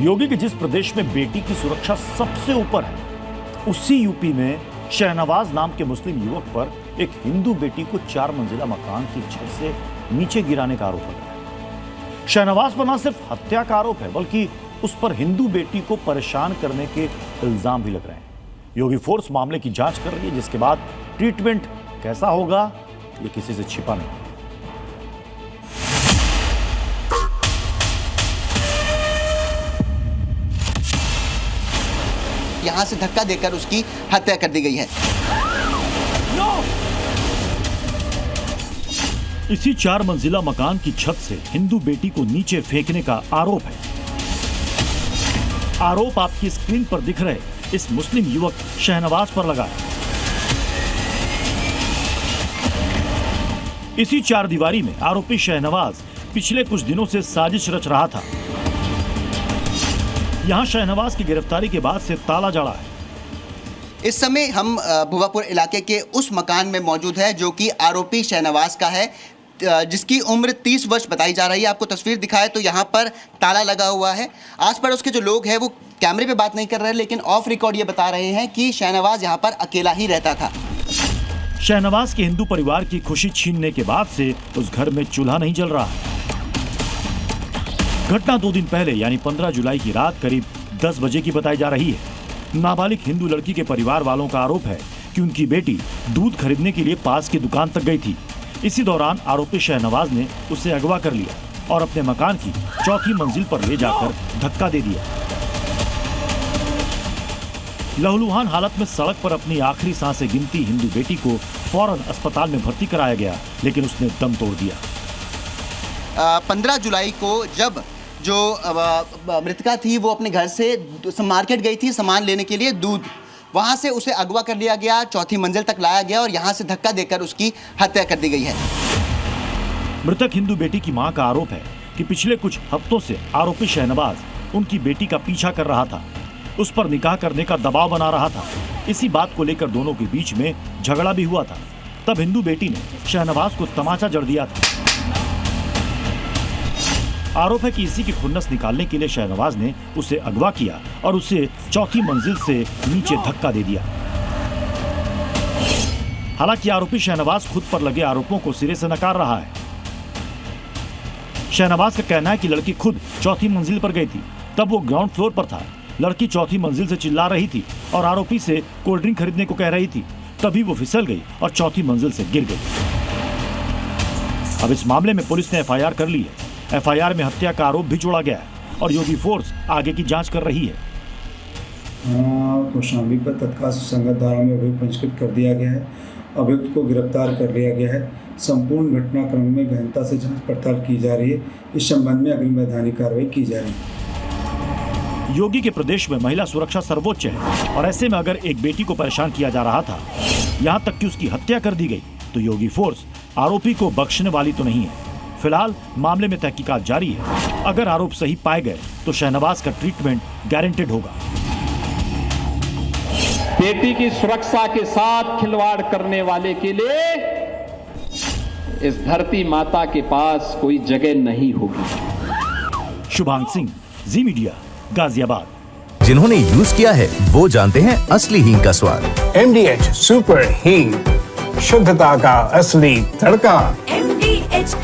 योगी के जिस प्रदेश में बेटी की सुरक्षा सबसे ऊपर है, उसी यूपी में शहनवाज नाम के मुस्लिम युवक पर एक हिंदू बेटी को 4 मंजिला मकान की छत से नीचे गिराने का आरोप लगा है। शहनवाज पर न सिर्फ हत्या का आरोप है, बल्कि उस पर हिंदू बेटी को परेशान करने के इल्जाम भी लग रहे हैं। योगी फोर्स मामले की जांच कर रही है, जिसके बाद ट्रीटमेंट कैसा होगा ये किसी से छिपा नहीं। यहां से धक्का देकर उसकी हत्या कर दी गई है। इसी 4 मंजिला मकान की छत से हिंदू बेटी को नीचे फेंकने का आरोप है। आरोप आपकी स्क्रीन पर दिख रहे इस मुस्लिम युवक शहनवाज पर लगा है। इसी 4 दीवारी में आरोपी शहनवाज पिछले कुछ दिनों से साजिश रच रहा था। यहां शहनवाज की गिरफ्तारी के बाद से ताला जड़ा है। इस समय हम भुवापुर इलाके के उस मकान में मौजूद है जो कि आरोपी शहनवाज का है, जिसकी उम्र 30 वर्ष बताई जा रही है। आपको तस्वीर दिखाए तो यहाँ पर ताला लगा हुआ है। आस पड़ोस के जो लोग हैं वो कैमरे पे बात नहीं कर रहे, लेकिन ऑफ रिकॉर्ड ये बता रहे हैं कि शहनवाज यहाँ पर अकेला ही रहता था। शहनवाज के हिंदू परिवार की खुशी छीनने के बाद से उस घर में चूल्हा नहीं जल रहा है। घटना 2 दिन पहले यानी 15 जुलाई की रात करीब 10 बजे की बताई जा रही है। नाबालिग हिंदू लड़की के परिवार वालों का आरोप है कि उनकी बेटी दूध खरीदने के लिए पास की दुकान तक गई थी। इसी दौरान आरोपी शहनवाज ने उसे अगवा कर लिया और अपने मकान की 4थी मंजिल पर ले जाकर धक्का दे दिया। लहूलुहान हालत में सड़क पर अपनी आखिरी सांसें गिनती हिंदू बेटी को फौरन अस्पताल में भर्ती कराया गया, लेकिन उसने दम तोड़ दिया। 15 जुलाई को जब जो मृतका थी वो अपने घर से मार्केट गई थी सामान लेने के लिए दूध, वहां से उसे अगवा कर लिया गया, 4थी मंजिल तक लाया गया और यहां से धक्का देकर उसकी हत्या कर दी गई है। मृतक हिंदू बेटी की मां का आरोप है कि पिछले कुछ हफ्तों से आरोपी शहनवाज उनकी बेटी का पीछा कर रहा था, उस पर निकाह करने का दबाव बना रहा था। इसी बात को लेकर दोनों के बीच में झगड़ा भी हुआ था। तब हिंदू बेटी ने शहनवाज को तमाचा जड़ दिया था। आरोप है कि इसी की खुन्नस निकालने के लिए शहनवाज ने उसे अगवा किया और उसे 4थी मंजिल से नीचे धक्का दे दिया। हालांकि आरोपी शहनवाज खुद पर लगे आरोपों को सिरे से नकार रहा है। शहनवाज का कहना है कि लड़की खुद 4थी मंजिल पर गई थी, तब वो ग्राउंड फ्लोर पर था। लड़की 4थी मंजिल से चिल्ला रही थी और आरोपी से कोल्ड ड्रिंक खरीदने को कह रही थी। तभी वो फिसल गई और 4थी मंजिल से गिर गई। अब इस मामले में पुलिस ने FIR कर ली है। FIR में हत्या का आरोप भी जोड़ा गया है और योगी फोर्स आगे की जांच कर रही है। कौशाम्बी पर तत्काल सुसंगत धारा में अभियुक्त पंजीकृत कर दिया गया है। अभियुक्त को गिरफ्तार कर लिया गया है। संपूर्ण घटनाक्रम में गहनता से जांच पड़ताल की जा रही है। इस संबंध में अग्रिम वैधानिक कार्रवाई की जा रही है। योगी के प्रदेश में महिला सुरक्षा सर्वोच्च है और ऐसे में अगर एक बेटी को परेशान किया जा रहा था, यहाँ तक कि उसकी हत्या कर दी गई, तो योगी फोर्स आरोपी को बख्शने वाली तो नहीं है। फिलहाल मामले में तहकीकात जारी है। अगर आरोप सही पाए गए तो शहनवाज का ट्रीटमेंट गारंटेड होगा। बेटी की सुरक्षा के साथ खिलवाड़ करने वाले के लिए इस धरती माता के पास कोई जगह नहीं होगी। शुभांग सिंह, जी मीडिया, गाजियाबाद। जिन्होंने यूज किया है वो जानते हैं असली हींग का स्वाद। MDH सुपर हींग, शुद्धता का असली तड़का। MDH